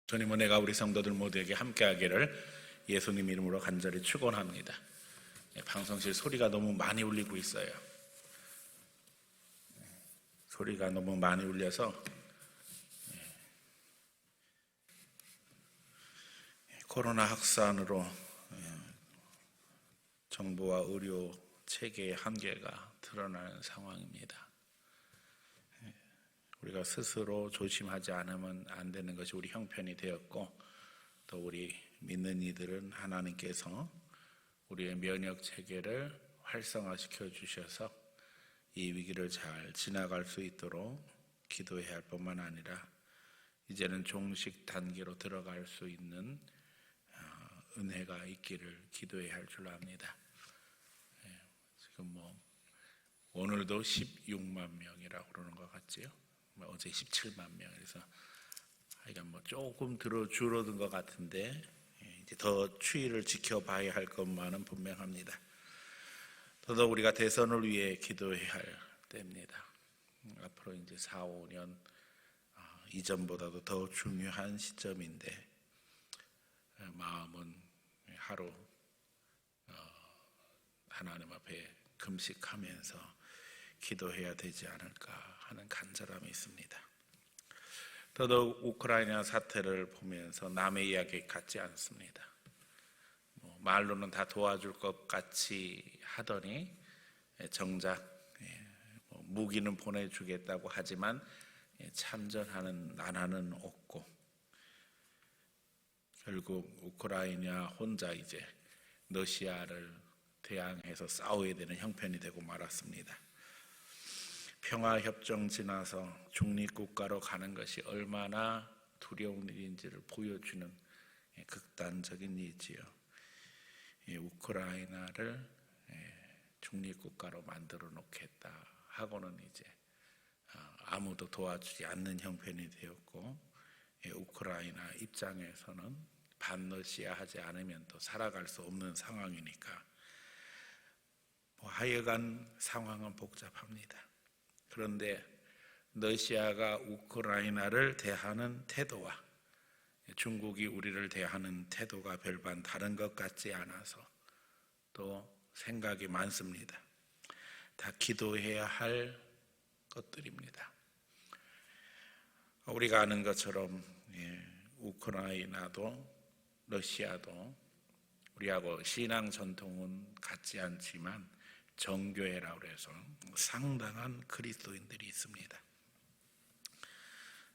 주님은 내가 우리 성도들 모두에게 함께하기를 예수님 이름으로 간절히 축원합니다. 방송실 소리가 너무 많이 울리고 있어요. 소리가 너무 많이 울려서 코로나 확산으로 정부와 의료 체계의 한계가 드러나는 상황입니다. 우리가 스스로 조심하지 않으면 안 되는 것이 우리 형편이 되었고, 또 우리 믿는 이들은 하나님께서 우리의 면역 체계를 활성화시켜 주셔서 이 위기를 잘 지나갈 수 있도록 기도해야 할 뿐만 아니라 이제는 종식 단계로 들어갈 수 있는 은혜가 있기를 기도해야 할 줄 압니다. 지금 오늘도 16만 명이라고 그러는 것 같지요. 어제 17만 명. 그래서 하여간 조금 줄어든 것 같은데 이제 더 추이를 지켜봐야 할 것만은 분명합니다. 더더욱 우리가 대선을 위해 기도해야 할 때입니다. 앞으로 이제 4, 5년 이전보다도 더 중요한 시점인데 마음은 하루 하나님 앞에 금식하면서 기도해야 되지 않을까 하는 간절함이 있습니다. 더더욱 우크라이나 사태를 보면서 남의 이야기 같지 않습니다. 말로는 다 도와줄 것 같이 하더니 정작 무기는 보내주겠다고 하지만 참전하는 나라는 없고, 결국 우크라이나 혼자 이제 러시아를 대항해서 싸워야 되는 형편이 되고 말았습니다. 평화협정 지나서 중립국가로 가는 것이 얼마나 두려운 일인지를 보여주는 극단적인 일이지요. 우크라이나를 중립국가로 만들어 놓겠다 하고는 이제 아무도 도와주지 않는 형편이 되었고, 우크라이나 입장에서는 반러시아 하지 않으면 또 살아갈 수 없는 상황이니까 하여간 상황은 복잡합니다. 그런데 러시아가 우크라이나를 대하는 태도와 중국이 우리를 대하는 태도가 별반 다른 것 같지 않아서 또 생각이 많습니다. 다 기도해야 할 것들입니다. 우리가 아는 것처럼 우크라이나도 러시아도 우리하고 신앙 전통은 같지 않지만 정교회라고 해서 상당한 그리스도인들이 있습니다.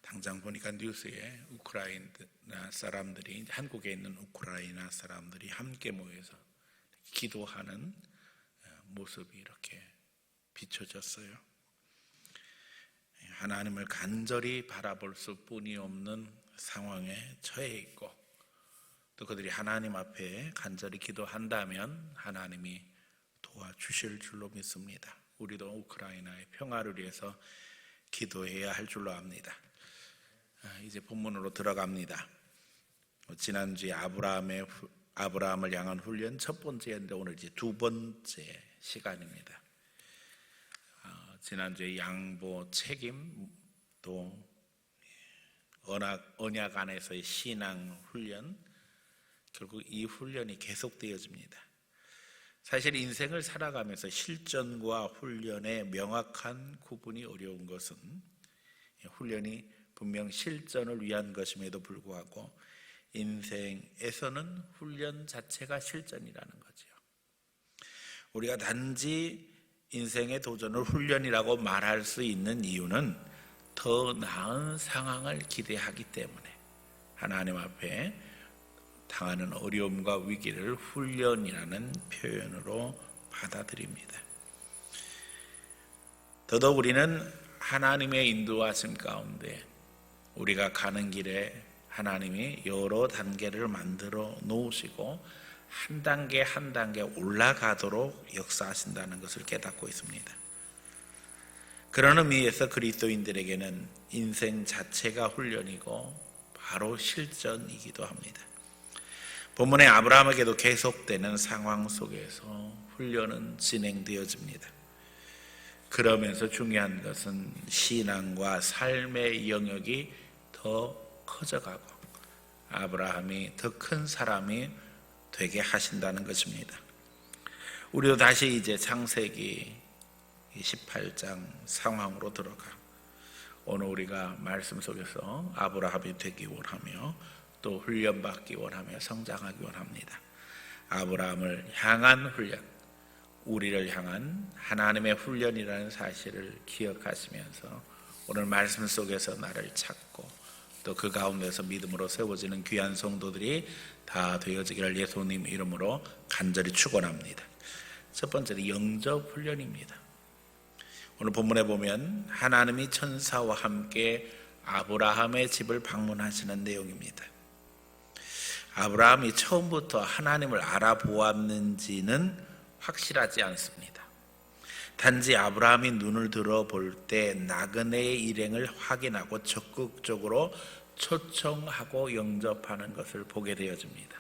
당장 보니까 뉴스에 우크라이나 사람들이, 한국에 있는 우크라이나 사람들이 함께 모여서 기도하는 모습이 이렇게 비춰졌어요. 하나님을 간절히 바라볼 수뿐이 없는 상황에 처해 있고, 또 그들이 하나님 앞에 간절히 기도한다면 하나님이 도와주실 줄로 믿습니다. 우리도 우크라이나의 평화를 위해서 기도해야 할 줄로 압니다. 이제 본문으로 들어갑니다. 지난주에 아브라함을 향한 훈련 첫 번째인데 오늘 이제 두 번째 시간입니다. 지난주에 양보 책임, 또 언약 안에서의 신앙 훈련, 결국 이 훈련이 계속되어집니다. 사실 인생을 살아가면서 실전과 훈련의 명확한 구분이 어려운 것은, 훈련이 분명 실전을 위한 것임에도 불구하고 인생에서는 훈련 자체가 실전이라는 거죠. 우리가 단지 인생의 도전을 훈련이라고 말할 수 있는 이유는 더 나은 상황을 기대하기 때문에 하나님 앞에 당하는 어려움과 위기를 훈련이라는 표현으로 받아들입니다. 더더욱 우리는 하나님의 인도하심 가운데 우리가 가는 길에 하나님이 여러 단계를 만들어 놓으시고 한 단계 한 단계 올라가도록 역사하신다는 것을 깨닫고 있습니다. 그런 의미에서 그리스도인들에게는 인생 자체가 훈련이고 바로 실전이기도 합니다. 본문의 아브라함에게도 계속되는 상황 속에서 훈련은 진행되어집니다. 그러면서 중요한 것은 신앙과 삶의 영역이 더 커져가고 아브라함이 더 큰 사람이 되게 하신다는 것입니다. 우리도 다시 이제 창세기 18장 상황으로 들어가 오늘 우리가 말씀 속에서 아브라함이 되기 원하며 또 훈련받기 원하며 성장하기 원합니다. 아브라함을 향한 훈련, 우리를 향한 하나님의 훈련이라는 사실을 기억하시면서 오늘 말씀 속에서 나를 찾고 또 그 가운데서 믿음으로 세워지는 귀한 성도들이 다 되어지기를 예수님 이름으로 간절히 축원합니다. 첫 번째는 영접 훈련입니다. 오늘 본문에 보면 하나님이 천사와 함께 아브라함의 집을 방문하시는 내용입니다. 아브라함이 처음부터 하나님을 알아보았는지는 확실하지 않습니다. 단지 아브라함이 눈을 들어 볼 때 나그네의 일행을 확인하고 적극적으로 초청하고 영접하는 것을 보게 되어집니다.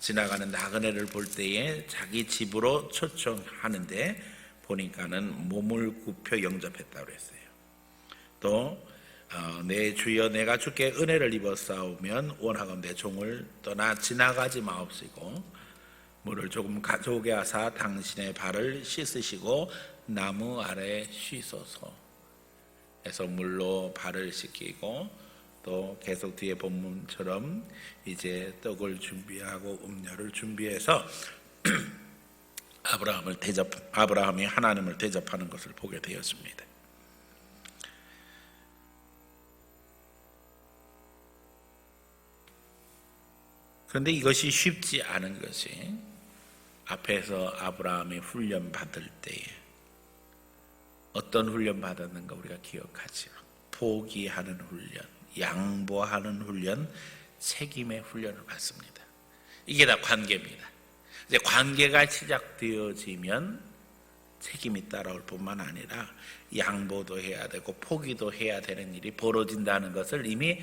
지나가는 나그네를 볼 때에 자기 집으로 초청하는데 보니까는 몸을 굽혀 영접했다고 했어요. 또 내 주여 내가 주께 은혜를 입어 싸우면 원하건대 종을 떠나 지나가지 마옵시고 물을 조금 가져오게 하사 당신의 발을 씻으시고 나무 아래 쉬소서 해서 물로 발을 씻기고 또 계속 뒤에 본문처럼 이제 떡을 준비하고 음료를 준비해서 아브라함이 하나님을 대접하는 것을 보게 되었습니다. 그런데 이것이 쉽지 않은 것이 앞에서 아브라함이 훈련 받을 때에 어떤 훈련 받았는가 우리가 기억하죠. 포기하는 훈련, 양보하는 훈련, 책임의 훈련을 받습니다. 이게 다 관계입니다. 이제 관계가 시작되어지면 책임이 따라올 뿐만 아니라 양보도 해야 되고 포기도 해야 되는 일이 벌어진다는 것을 이미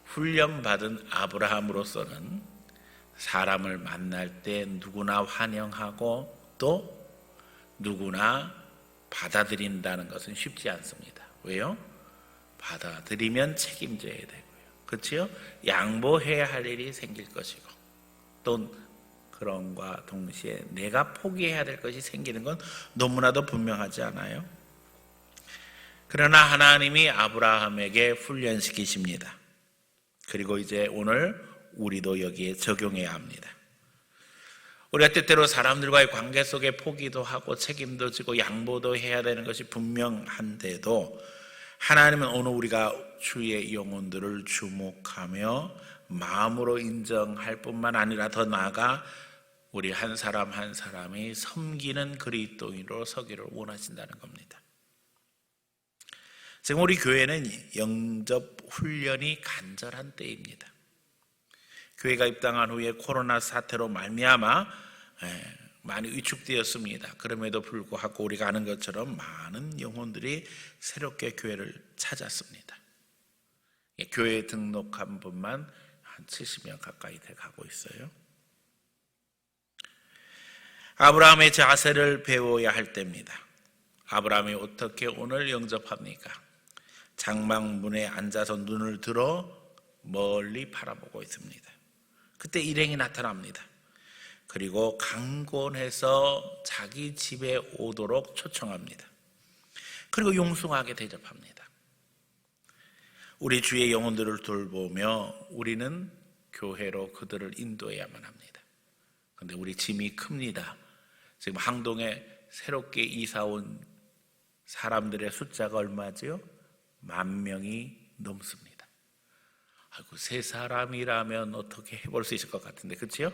훈련받은 아브라함으로서는 사람을 만날 때 누구나 환영하고 또 누구나 받아들인다는 것은 쉽지 않습니다. 왜요? 받아들이면 책임져야 되고요. 그렇죠? 양보해야 할 일이 생길 것이고 또 그런과 동시에 내가 포기해야 될 것이 생기는 건 너무나도 분명하지 않아요? 그러나 하나님이 아브라함에게 훈련시키십니다. 그리고 이제 오늘 우리도 여기에 적용해야 합니다. 우리가 때때로 사람들과의 관계 속에 포기도 하고 책임도 지고 양보도 해야 되는 것이 분명한데도 하나님은 오늘 우리가 주의 영혼들을 주목하며 마음으로 인정할 뿐만 아니라 더 나아가 우리 한 사람 한 사람이 섬기는 그리스도인으로 서기를 원하신다는 겁니다. 지금 우리 교회는 영접 훈련이 간절한 때입니다. 교회가 입당한 후에 코로나 사태로 말미암아 많이 위축되었습니다. 그럼에도 불구하고 우리가 아는 것처럼 많은 영혼들이 새롭게 교회를 찾았습니다. 교회에 등록한 분만 한 70명 가까이 돼 가고 있어요. 아브라함의 자세를 배워야 할 때입니다. 아브라함이 어떻게 오늘 영접합니까? 장막문에 앉아서 눈을 들어 멀리 바라보고 있습니다. 그때 일행이 나타납니다. 그리고 강권해서 자기 집에 오도록 초청합니다. 그리고 용숭하게 대접합니다. 우리 주의 영혼들을 돌보며 우리는 교회로 그들을 인도해야만 합니다. 그런데 우리 짐이 큽니다. 지금 항동에 새롭게 이사 온 사람들의 숫자가 얼마죠? 10,000명이 넘습니다. 아이고, 세 사람이라면 어떻게 해볼 수 있을 것 같은데, 그렇죠?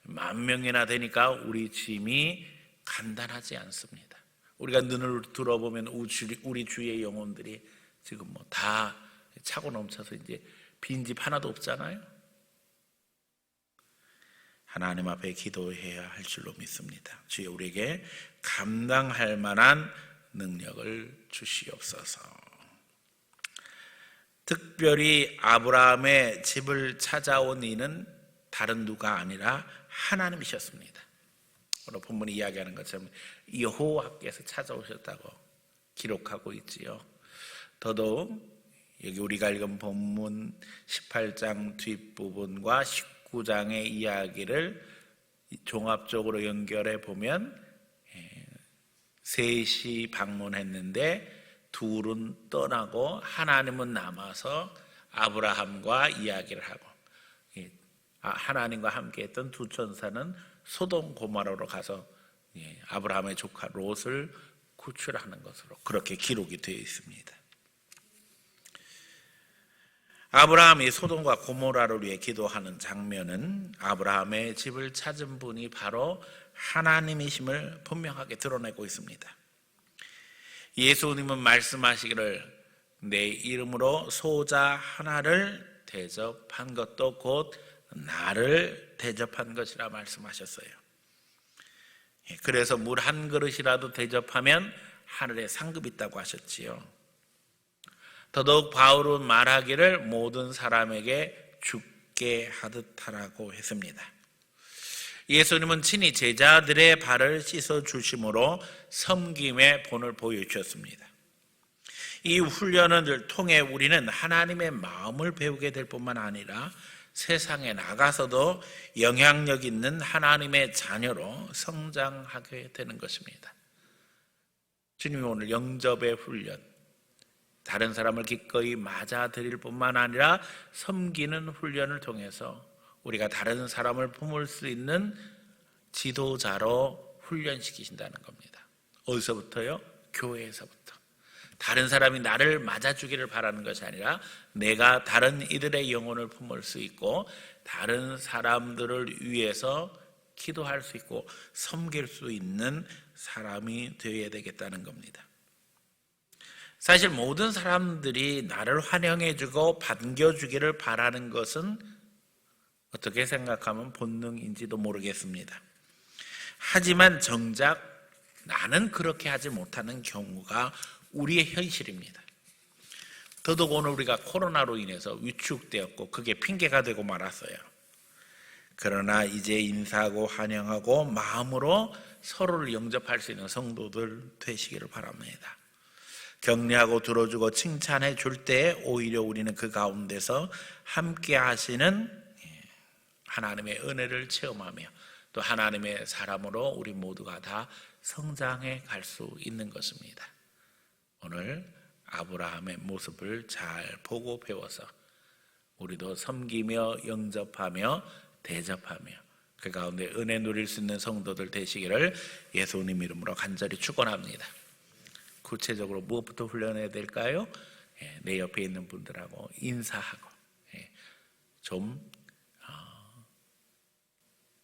10,000명이나 되니까 우리 짐이 간단하지 않습니다. 우리가 눈을 들어보면 우리 주의 영혼들이 지금 뭐 다 차고 넘쳐서 이제 빈집 하나도 없잖아요. 하나님 앞에 기도해야 할 줄로 믿습니다. 주여 우리에게 감당할 만한 능력을 주시옵소서. 특별히 아브라함의 집을 찾아온 이는 다른 누가 아니라 하나님이셨습니다. 오늘 본문이 이야기하는 것처럼 여호와께서 찾아오셨다고 기록하고 있지요. 더더욱 여기 우리가 읽은 본문 18장 뒷부분과 19장의 이야기를 종합적으로 연결해 보면 셋이 방문했는데 둘은 떠나고 하나님은 남아서 아브라함과 이야기를 하고, 하나님과 함께 했던 두 천사는 소돔 고모라로 가서 아브라함의 조카 롯을 구출하는 것으로 그렇게 기록이 되어 있습니다. 아브라함이 소돔과 고모라를 위해 기도하는 장면은 아브라함의 집을 찾은 분이 바로 하나님이심을 분명하게 드러내고 있습니다. 예수님은 말씀하시기를 내 이름으로 소자 하나를 대접한 것도 곧 나를 대접한 것이라 말씀하셨어요. 그래서 물 한 그릇이라도 대접하면 하늘에 상급이 있다고 하셨지요. 더더욱 바울은 말하기를 모든 사람에게 죽게 하듯 하라고 했습니다. 예수님은 친히 제자들의 발을 씻어 주심으로 섬김의 본을 보여주셨습니다. 이 훈련을 통해 우리는 하나님의 마음을 배우게 될 뿐만 아니라 세상에 나가서도 영향력 있는 하나님의 자녀로 성장하게 되는 것입니다. 주님이 오늘 영접의 훈련, 다른 사람을 기꺼이 맞아들일 뿐만 아니라 섬기는 훈련을 통해서 우리가 다른 사람을 품을 수 있는 지도자로 훈련시키신다는 겁니다. 어디서부터요? 교회에서부터. 다른 사람이 나를 맞아주기를 바라는 것이 아니라 내가 다른 이들의 영혼을 품을 수 있고 다른 사람들을 위해서 기도할 수 있고 섬길 수 있는 사람이 되어야 되겠다는 겁니다. 사실 모든 사람들이 나를 환영해주고 반겨주기를 바라는 것은 어떻게 생각하면 본능인지도 모르겠습니다. 하지만 정작 나는 그렇게 하지 못하는 경우가 우리의 현실입니다. 더더욱 오늘 우리가 코로나로 인해서 위축되었고 그게 핑계가 되고 말았어요. 그러나 이제 인사하고 환영하고 마음으로 서로를 영접할 수 있는 성도들 되시기를 바랍니다. 격려하고 들어주고 칭찬해 줄 때 오히려 우리는 그 가운데서 함께 하시는 하나님의 은혜를 체험하며 또 하나님의 사람으로 우리 모두가 다 성장해 갈 수 있는 것입니다. 오늘 아브라함의 모습을 잘 보고 배워서 우리도 섬기며 영접하며 대접하며 그 가운데 은혜 누릴 수 있는 성도들 되시기를 예수님 이름으로 간절히 축원합니다. 구체적으로 무엇부터 훈련해야 될까요? 내 옆에 있는 분들하고 인사하고 좀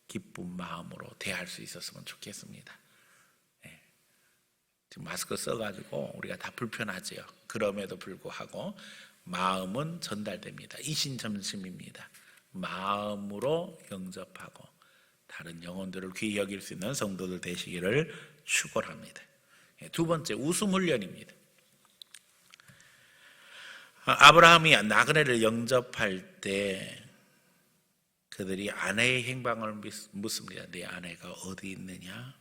기쁜 마음으로 대할 수 있었으면 좋겠습니다. 지금 마스크 써가지고 우리가 다 불편하지요. 그럼에도 불구하고 마음은 전달됩니다. 이신점심입니다. 마음으로 영접하고 다른 영혼들을 귀히 여길 수 있는 성도들 되시기를 축원합니다. 두 번째, 웃음 훈련입니다. 아브라함이 나그네를 영접할 때 그들이 아내의 행방을 묻습니다. 내 아내가 어디 있느냐?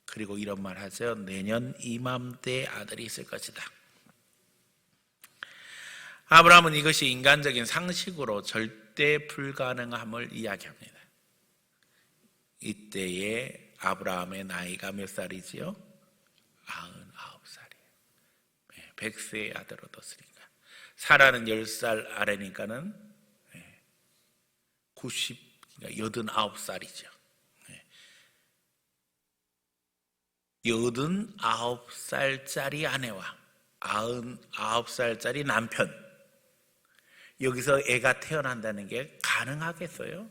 그리고 이런 말 하죠. 내년 이맘때 아들이 있을 것이다. 아브라함은 이것이 인간적인 상식으로 절대 불가능함을 이야기합니다. 이때의 아브라함의 나이가 몇 살이지요? 99살이에요. 100세의 아들 얻었으니까. 사라는 10살 아래니까는 89살이죠. 89살짜리 아내와 99살짜리 남편, 여기서 애가 태어난다는 게 가능하겠어요?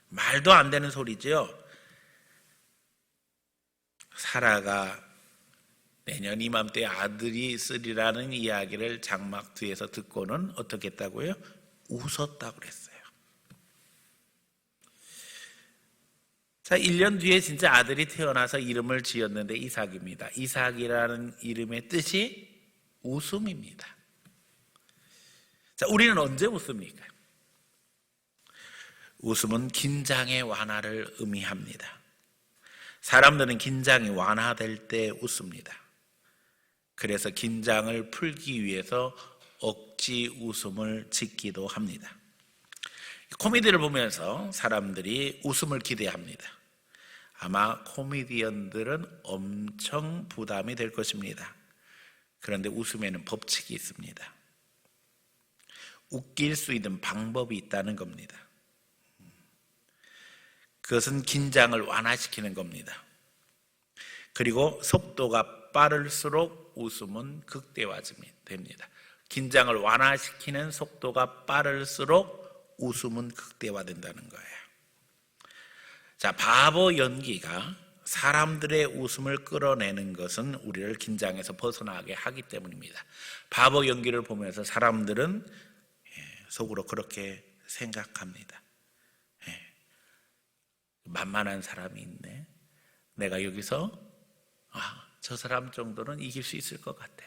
말도 안 되는 소리죠. 사라가 내년 이맘때 아들이 있으리라는 이야기를 장막 뒤에서 듣고는 어떻게 했다고요? 웃었다고 그랬어요. 자, 1년 뒤에 진짜 아들이 태어나서 이름을 지었는데 이삭입니다. 이삭이라는 이름의 뜻이 웃음입니다. 자, 우리는 언제 웃습니까? 웃음은 긴장의 완화를 의미합니다. 사람들은 긴장이 완화될 때 웃습니다. 그래서 긴장을 풀기 위해서 억지 웃음을 짓기도 합니다. 코미디를 보면서 사람들이 웃음을 기대합니다. 아마 코미디언들은 엄청 부담이 될 것입니다. 그런데 웃음에는 법칙이 있습니다. 웃길 수 있는 방법이 있다는 겁니다. 그것은 긴장을 완화시키는 겁니다. 그리고 속도가 빠를수록 웃음은 극대화됩니다. 긴장을 완화시키는 속도가 빠를수록 웃음은 극대화된다는 거예요. 자, 바보 연기가 사람들의 웃음을 끌어내는 것은 우리를 긴장에서 벗어나게 하기 때문입니다. 바보 연기를 보면서 사람들은 속으로 그렇게 생각합니다. 만만한 사람이 있네. 내가 여기서 저 사람 정도는 이길 수 있을 것 같아.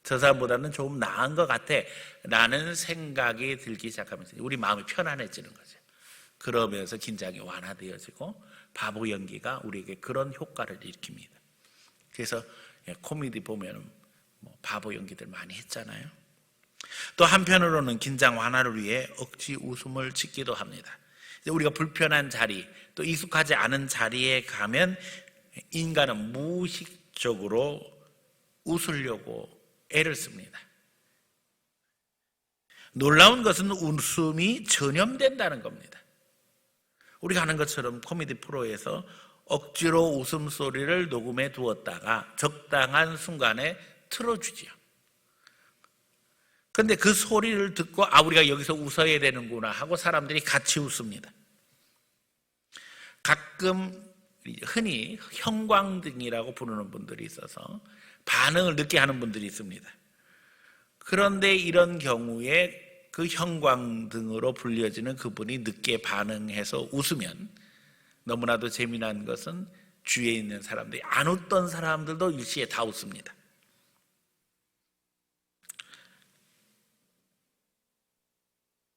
저 사람보다는 조금 나은 것 같아 라는 생각이 들기 시작하면서 우리 마음이 편안해지는 거죠. 그러면서 긴장이 완화되어지고 바보 연기가 우리에게 그런 효과를 일으킵니다. 그래서 코미디 보면 바보 연기들 많이 했잖아요. 또 한편으로는 긴장 완화를 위해 억지 웃음을 짓기도 합니다. 우리가 불편한 자리, 또 익숙하지 않은 자리에 가면 인간은 무의식적으로 웃으려고 애를 씁니다. 놀라운 것은 웃음이 전염된다는 겁니다. 우리가 하는 것처럼 코미디 프로에서 억지로 웃음소리를 녹음해 두었다가 적당한 순간에 틀어주지요. 그런데 그 소리를 듣고 우리가 여기서 웃어야 되는구나 하고 사람들이 같이 웃습니다. 가끔 흔히 형광등이라고 부르는 분들이 있어서 반응을 늦게 하는 분들이 있습니다. 그런데 이런 경우에 그 형광등으로 불려지는 그분이 늦게 반응해서 웃으면 너무나도 재미난 것은 주위에 있는 사람들이 안 웃던 사람들도 일시에 다 웃습니다.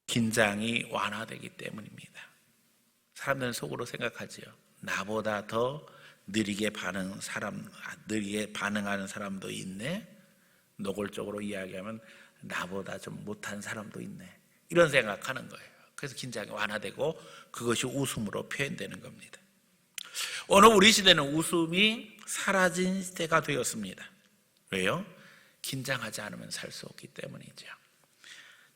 긴장이 완화되기 때문입니다. 사람들은 속으로 생각하지요. 나보다 더 느리게 반응하는 사람도 있네. 노골적으로 이야기하면 나보다 좀 못한 사람도 있네. 이런 생각하는 거예요. 그래서 긴장이 완화되고 그것이 웃음으로 표현되는 겁니다. 오늘 우리 시대는 웃음이 사라진 시대가 되었습니다. 왜요? 긴장하지 않으면 살 수 없기 때문이죠.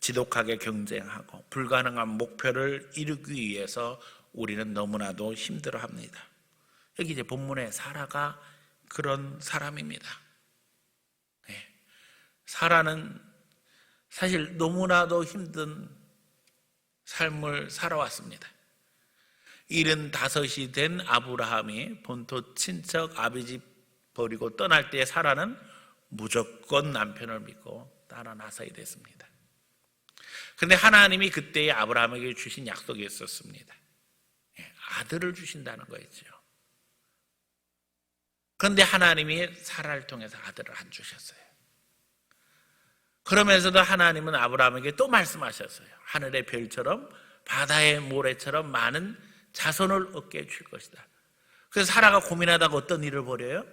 지독하게 경쟁하고 불가능한 목표를 이루기 위해서 우리는 너무나도 힘들어합니다. 여기 이제 본문에 사라가 그런 사람입니다. 사라는 사실 너무나도 힘든 삶을 살아왔습니다. 75이 된 아브라함이 본토 친척 아비집 버리고 떠날 때 사라는 무조건 남편을 믿고 따라 나서야 됐습니다. 그런데 하나님이 그때에 아브라함에게 주신 약속이 있었습니다. 아들을 주신다는 거였죠. 그런데 하나님이 사라를 통해서 아들을 안 주셨어요. 그러면서도 하나님은 아브라함에게 또 말씀하셨어요. 하늘의 별처럼 바다의 모래처럼 많은 자손을 얻게 줄 것이다. 그래서 사라가 고민하다가 어떤 일을 벌여요?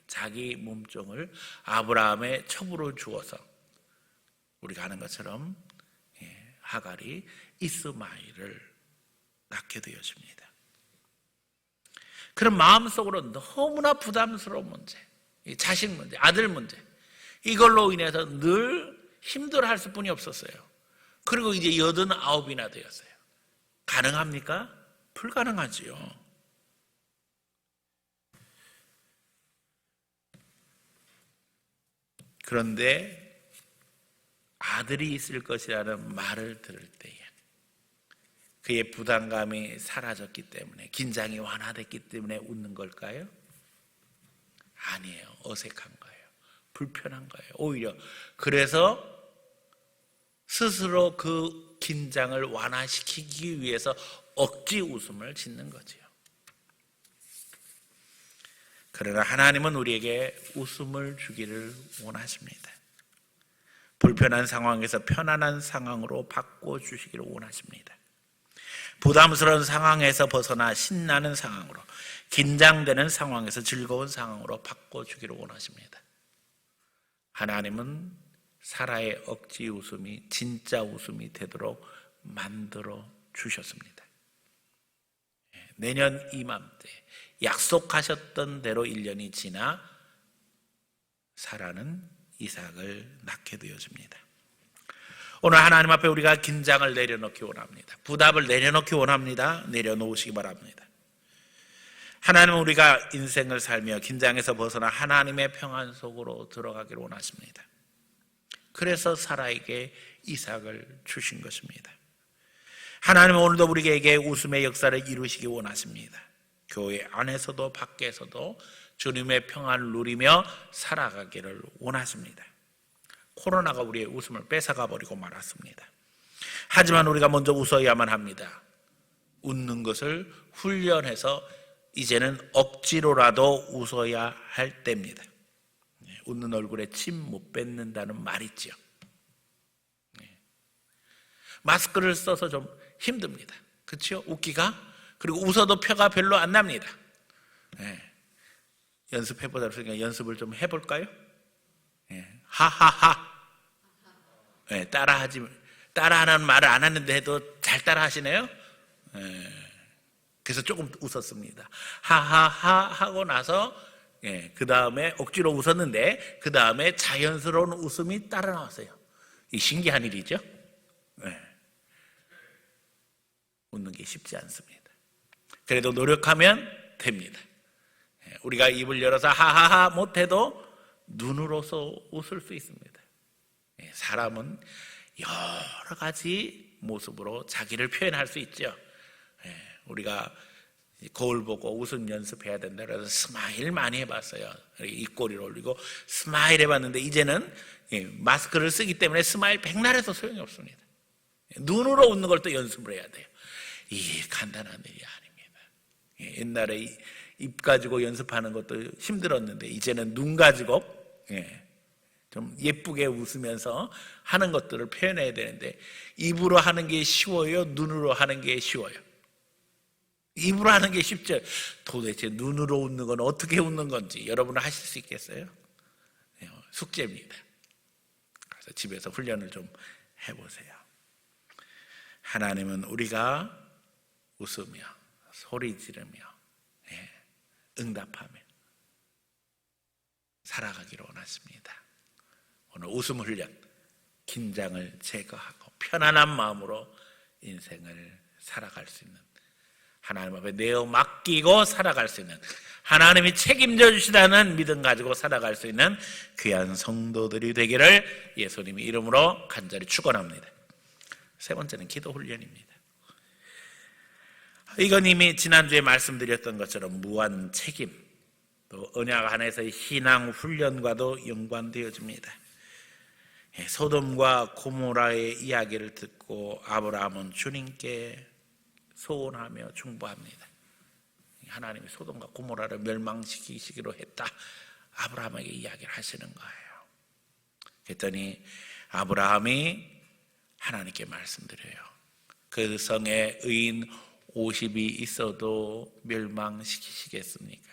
자기 몸종을 아브라함의 첩으로 주어서 우리가 아는 것처럼 하갈이 이스마엘을 낳게 되어집니다. 그럼 마음속으로 너무나 부담스러운 문제, 자식 문제, 아들 문제, 이걸로 인해서 늘 힘들어할 수뿐이 없었어요. 그리고 이제 89이나 되었어요. 가능합니까? 불가능하지요. 그런데 아들이 있을 것이라는 말을 들을 때에 그의 부담감이 사라졌기 때문에, 긴장이 완화됐기 때문에 웃는 걸까요? 아니에요. 어색한 거예요. 불편한 거예요. 오히려 그래서 스스로 그 긴장을 완화시키기 위해서 억지 웃음을 짓는 거지요. 그러나 하나님은 우리에게 웃음을 주기를 원하십니다. 불편한 상황에서 편안한 상황으로 바꿔주시기를 원하십니다. 부담스러운 상황에서 벗어나 신나는 상황으로, 긴장되는 상황에서 즐거운 상황으로 바꿔주기를 원하십니다. 하나님은 사라의 억지 웃음이 진짜 웃음이 되도록 만들어 주셨습니다. 내년 이맘때 약속하셨던 대로 1년이 지나 사라는 이삭을 낳게 되어집니다. 오늘 하나님 앞에 우리가 긴장을 내려놓기 원합니다. 부담을 내려놓기 원합니다. 내려놓으시기 바랍니다. 하나님은 우리가 인생을 살며 긴장에서 벗어나 하나님의 평안 속으로 들어가기를 원하십니다. 그래서 사라에게 이삭을 주신 것입니다. 하나님은 오늘도 우리에게 웃음의 역사를 이루시기 원하십니다. 교회 안에서도 밖에서도 주님의 평안을 누리며 살아가기를 원하십니다. 코로나가 우리의 웃음을 뺏어가 버리고 말았습니다. 하지만 우리가 먼저 웃어야만 합니다. 웃는 것을 훈련해서 이제는 억지로라도 웃어야 할 때입니다. 웃는 얼굴에 침 못 뱉는다는 말 있죠. 마스크를 써서 좀 힘듭니다. 그렇죠? 웃기가? 그리고 웃어도 표가 별로 안 납니다. 연습해보자 그러니까 연습을 좀 해볼까요? 하하하. 따라하는 말을 안 하는데 해도 잘 따라하시네요. 그래서 조금 웃었습니다. 하하하 하고 나서 그 다음에 억지로 웃었는데 그 다음에 자연스러운 웃음이 따라 나왔어요. 이 신기한 일이죠. 웃는 게 쉽지 않습니다. 그래도 노력하면 됩니다. 우리가 입을 열어서 하하하 못해도 눈으로서 웃을 수 있습니다. 사람은 여러 가지 모습으로 자기를 표현할 수 있죠. 우리가 거울 보고 웃음 연습해야 된다 그래서 스마일 많이 해봤어요. 입꼬리를 올리고 스마일 해봤는데 이제는 마스크를 쓰기 때문에 스마일 백날 해서 소용이 없습니다. 눈으로 웃는 걸 또 연습을 해야 돼요. 이게 간단한 일이 아닙니다. 옛날에 입 가지고 연습하는 것도 힘들었는데 이제는 눈 가지고 좀 예쁘게 웃으면서 하는 것들을 표현해야 되는데 입으로 하는 게 쉬워요? 눈으로 하는 게 쉬워요? 입으로 하는 게 쉽죠. 도대체 눈으로 웃는 건 어떻게 웃는 건지 여러분은 하실 수 있겠어요? 숙제입니다. 그래서 집에서 훈련을 좀 해보세요. 하나님은 우리가 웃으며 소리 지르며 응답하며 살아가기를 원하십니다. 오늘 웃음 훈련, 긴장을 제거하고 편안한 마음으로 인생을 살아갈 수 있는, 하나님 앞에 내어 맡기고 살아갈 수 있는, 하나님이 책임져 주시다는 믿음 가지고 살아갈 수 있는 귀한 성도들이 되기를 예수님의 이름으로 간절히 축원합니다. 세 번째는 기도 훈련입니다. 이건 이미 지난주에 말씀드렸던 것처럼 무한 책임, 또 언약 안에서의 신앙 훈련과도 연관되어집니다. 소돔과 고모라의 이야기를 듣고 아브라함은 주님께 소원하며 중보합니다. 하나님이 소돔과 고모라를 멸망시키시기로 했다, 아브라함에게 이야기를 하시는 거예요. 그랬더니 아브라함이 하나님께 말씀드려요. 그 성에 의인 50이 있어도 멸망시키시겠습니까?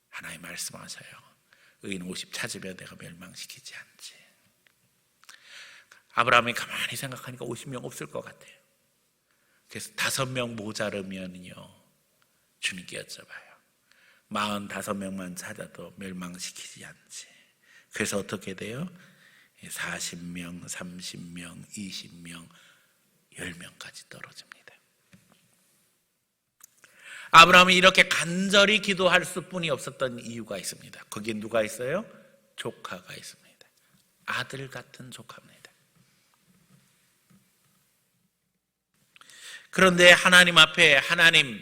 하나님 말씀하셔요. 의인 50 찾으면 내가 멸망시키지 않지. 아브라함이 가만히 생각하니까 50명 없을 것 같아요. 그래서 5명 모자르면요 주님께 여쭤봐요. 45명만 찾아도 멸망시키지 않지. 그래서 어떻게 돼요? 40명, 30명, 20명, 10명까지 떨어집니다. 아브라함이 이렇게 간절히 기도할 수뿐이 없었던 이유가 있습니다. 거기에 누가 있어요? 조카가 있습니다. 아들 같은 조카입니다. 그런데 하나님 앞에 하나님,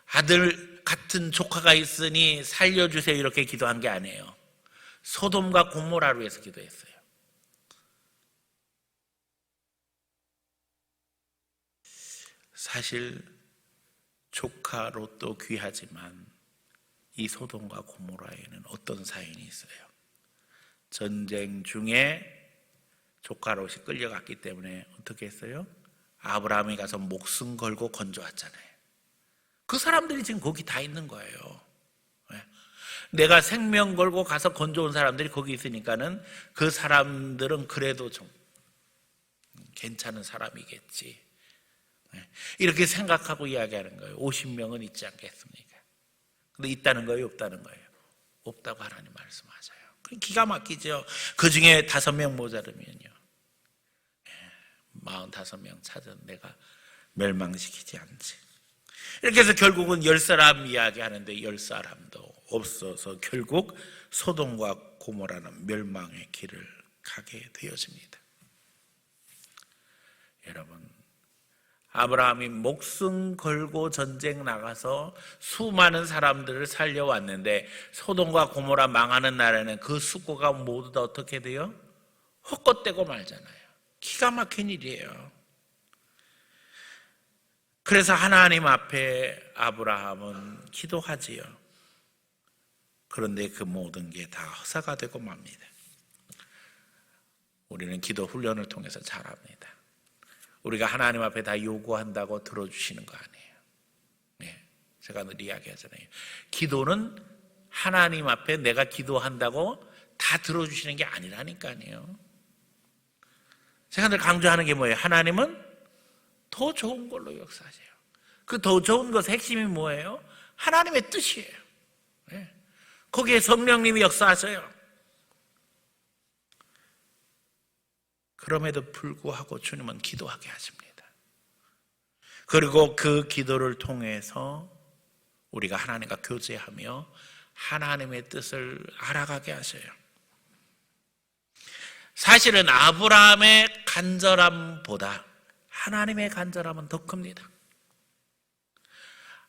아들 같은 조카가 있으니 살려주세요 이렇게 기도한 게 아니에요. 소돔과 고모라를 위해서 기도했어요. 사실 조카로 또 귀하지만 이 소돔과 고모라에는 어떤 사연이 있어요. 전쟁 중에 조카롯이 끌려갔기 때문에 어떻게 했어요? 아브라함이 가서 목숨 걸고 건져왔잖아요. 그 사람들이 지금 거기 다 있는 거예요. 내가 생명 걸고 가서 건져온 사람들이 거기 있으니까는 그 사람들은 그래도 좀 괜찮은 사람이겠지, 이렇게 생각하고 이야기하는 거예요. 50명은 있지 않겠습니까? 근데 있다는 거예요, 없다는 거예요? 없다고 하나님 말씀하셔요. 기가 막히죠. 그 중에 5명 모자르면요, 45명 찾은 내가 멸망시키지 않지. 이렇게 해서 결국은 10사람 이야기하는데 10사람도 없어서 결국 소돔과 고모라는 멸망의 길을 가게 되어집니다. 여러분, 아브라함이 목숨 걸고 전쟁 나가서 수많은 사람들을 살려왔는데 소돔과 고모라 망하는 날에는 그 수고가 모두 다 어떻게 돼요? 헛것되고 말잖아요. 기가 막힌 일이에요. 그래서 하나님 앞에 아브라함은 기도하지요. 그런데 그 모든 게 다 허사가 되고 맙니다. 우리는 기도 훈련을 통해서 잘합니다. 우리가 하나님 앞에 다 요구한다고 들어주시는 거 아니에요. 네, 제가 늘 이야기하잖아요. 기도는 하나님 앞에 내가 기도한다고 다 들어주시는 게 아니라니까요. 제가 늘 강조하는 게 뭐예요? 하나님은 더 좋은 걸로 역사하세요. 그 더 좋은 것의 핵심이 뭐예요? 하나님의 뜻이에요. 네. 거기에 성령님이 역사하세요. 그럼에도 불구하고 주님은 기도하게 하십니다. 그리고 그 기도를 통해서 우리가 하나님과 교제하며 하나님의 뜻을 알아가게 하셔요. 사실은 아브라함의 간절함보다 하나님의 간절함은 더 큽니다.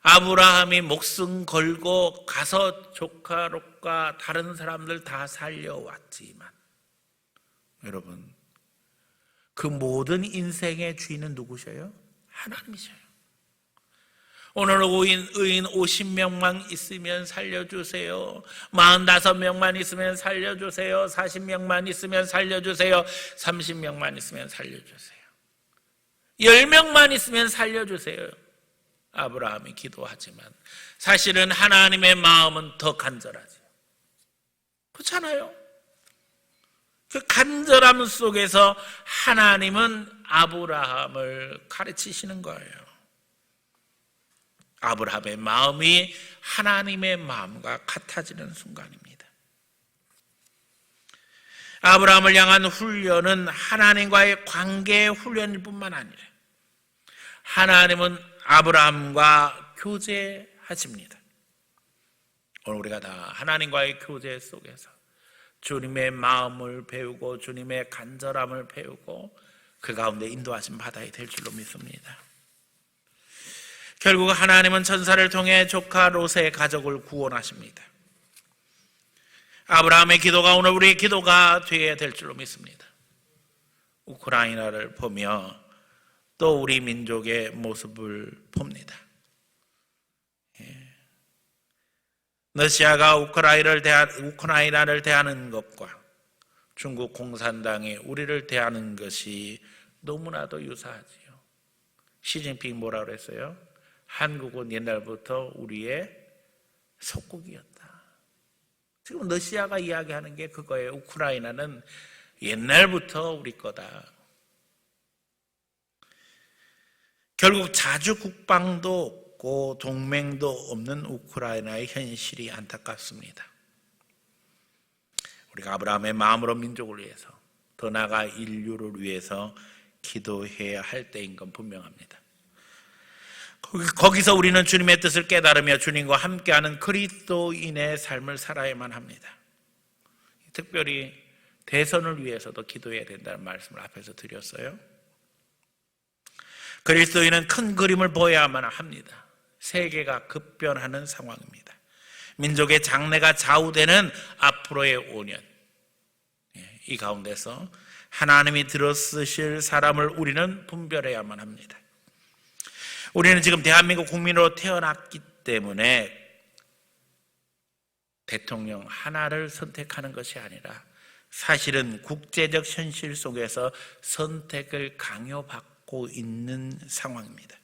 아브라함이 목숨 걸고 가서 조카 롯과 다른 사람들 다 살려왔지만, 여러분, 그 모든 인생의 주인은 누구셔요? 하나님이셔요. 오늘 의인 50명만 있으면 살려주세요. 45명만 있으면 살려주세요. 40명만 있으면 살려주세요. 30명만 있으면 살려주세요. 10명만 있으면 살려주세요. 아브라함이 기도하지만 사실은 하나님의 마음은 더 간절하죠. 그렇잖아요. 그 간절함 속에서 하나님은 아브라함을 가르치시는 거예요. 아브라함의 마음이 하나님의 마음과 같아지는 순간입니다. 아브라함을 향한 훈련은 하나님과의 관계의 훈련일 뿐만 아니라 하나님은 아브라함과 교제하십니다. 오늘 우리가 다 하나님과의 교제 속에서 주님의 마음을 배우고 주님의 간절함을 배우고 그 가운데 인도하심 받아야 될 줄로 믿습니다. 결국 하나님은 천사를 통해 조카 롯의 가족을 구원하십니다. 아브라함의 기도가 오늘 우리의 기도가 되어야 될 줄로 믿습니다. 우크라이나를 보며 또 우리 민족의 모습을 봅니다. 러시아가 우크라이나를 대하는 것과 중국 공산당이 우리를 대하는 것이 너무나도 유사하지요. 시진핑 뭐라 그랬어요? 한국은 옛날부터 우리의 속국이었다. 지금 러시아가 이야기하는 게 그거예요. 우크라이나는 옛날부터 우리 거다. 결국 자주 국방도 없고 동맹도 없는 우크라이나의 현실이 안타깝습니다. 우리가 아브라함의 마음으로 민족을 위해서, 더 나아가 인류를 위해서 기도해야 할 때인 건 분명합니다. 거기서 우리는 주님의 뜻을 깨달으며 주님과 함께하는 그리스도인의 삶을 살아야만 합니다. 특별히 대선을 위해서도 기도해야 된다는 말씀을 앞에서 드렸어요. 그리스도인은 큰 그림을 보여야만 합니다. 세계가 급변하는 상황입니다. 민족의 장래가 좌우되는 앞으로의 5년, 이 가운데서 하나님이 들어쓰실 사람을 우리는 분별해야만 합니다. 우리는 지금 대한민국 국민으로 태어났기 때문에 대통령 하나를 선택하는 것이 아니라 사실은 국제적 현실 속에서 선택을 강요받고 있는 상황입니다.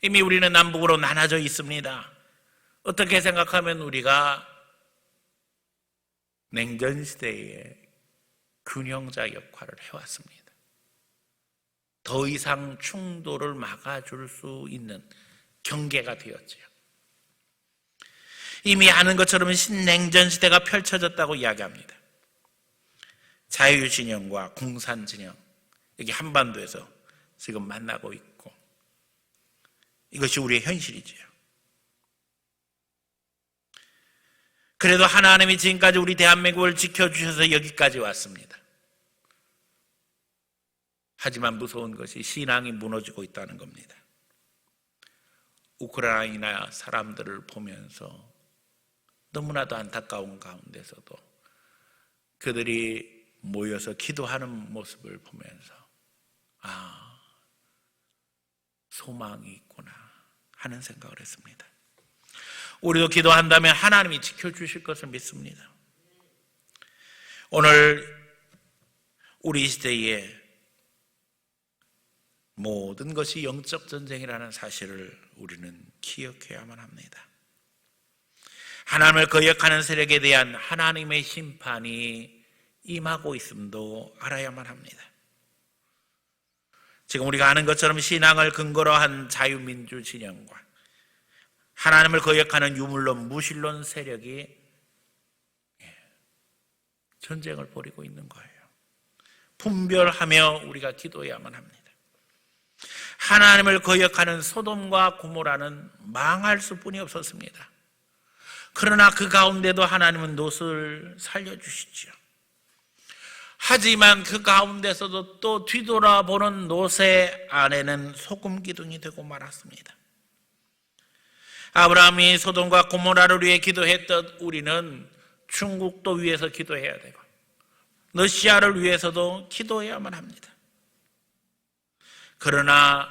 이미 우리는 남북으로 나눠져 있습니다. 어떻게 생각하면 우리가 냉전 시대에 균형자 역할을 해왔습니다. 더 이상 충돌을 막아줄 수 있는 경계가 되었지요. 이미 아는 것처럼 신냉전 시대가 펼쳐졌다고 이야기합니다. 자유진영과 공산진영, 여기 한반도에서 지금 만나고 있고, 이것이 우리의 현실이지요. 그래도 하나님이 지금까지 우리 대한민국을 지켜주셔서 여기까지 왔습니다. 하지만 무서운 것이 신앙이 무너지고 있다는 겁니다. 우크라이나 사람들을 보면서 너무나도 안타까운 가운데서도 그들이 모여서 기도하는 모습을 보면서 소망이 있구나 하는 생각을 했습니다. 우리도 기도한다면 하나님이 지켜주실 것을 믿습니다. 오늘 우리 시대에 모든 것이 영적 전쟁이라는 사실을 우리는 기억해야만 합니다. 하나님을 거역하는 세력에 대한 하나님의 심판이 임하고 있음도 알아야만 합니다. 지금 우리가 아는 것처럼 신앙을 근거로 한 자유민주 진영과 하나님을 거역하는 유물론, 무신론 세력이 전쟁을 벌이고 있는 거예요. 분별하며 우리가 기도해야만 합니다. 하나님을 거역하는 소돔과 고모라는 망할 수뿐이 없었습니다. 그러나 그 가운데도 하나님은 롯을 살려주시죠. 하지만 그 가운데서도 또 뒤돌아보는 롯의 아내는 소금 기둥이 되고 말았습니다. 아브라함이 소돔과 고모라를 위해 기도했던 우리는 중국도 위해서 기도해야 되고 러시아를 위해서도 기도해야만 합니다. 그러나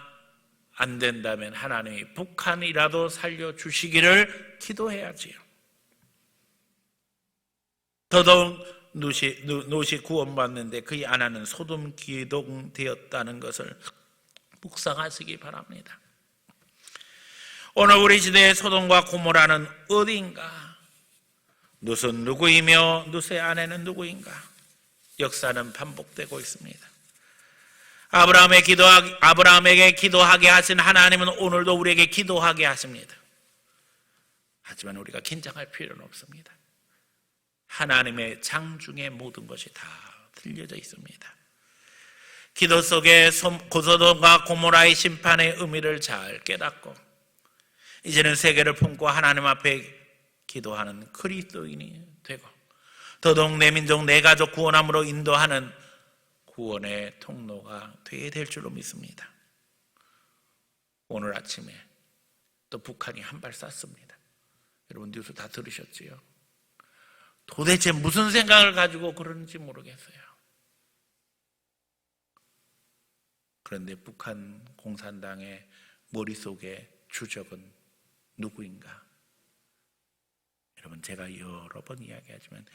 안 된다면 하나님이 북한이라도 살려주시기를 기도해야지요. 더더욱 롯이 구원받는데 그의 아내는 소돔 기둥 되었다는 것을 묵상하시기 바랍니다. 오늘 우리 시대의 소돔과 고모라는 어디인가? 롯은 누구이며 롯의 아내는 누구인가? 역사는 반복되고 있습니다. 아브라함에게 기도하게 하신 하나님은 오늘도 우리에게 기도하게 하십니다. 하지만 우리가 긴장할 필요는 없습니다. 하나님의 장중에 모든 것이 다 들려져 있습니다. 기도 속에 소돔과 고모라의 심판의 의미를 잘 깨닫고 이제는 세계를 품고 하나님 앞에 기도하는 그리스도인이 되고 더더욱 내 민족 내 가족 구원함으로 인도하는 구원의 통로가 되어야 될 줄로 믿습니다. 오늘 아침에 또 북한이 한 발 쐈습니다. 여러분 뉴스 다 들으셨지요? 도대체 무슨 생각을 가지고 그러는지 모르겠어요. 그런데 북한 공산당의 머릿속에 주적은 누구인가? 여러분 제가 여러 번 이야기하지만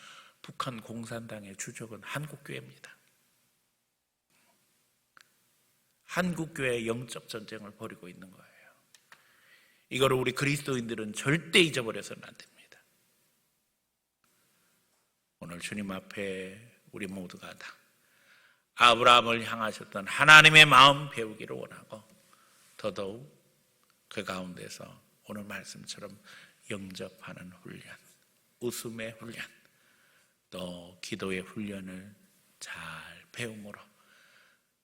북한 공산당의 주적은 한국교회입니다. 한국교회의 영적 전쟁을 벌이고 있는 거예요. 이거를 우리 그리스도인들은 절대 잊어버려서는 안 됩니다. 오늘 주님 앞에 우리 모두가 다 아브라함을 향하셨던 하나님의 마음 배우기를 원하고 더더욱 그 가운데서 오늘 말씀처럼 영접하는 훈련, 웃음의 훈련, 또 기도의 훈련을 잘 배움으로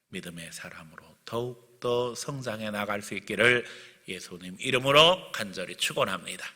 믿음의 사람으로 더욱더 성장해 나갈 수 있기를 예수님 이름으로 간절히 축원합니다.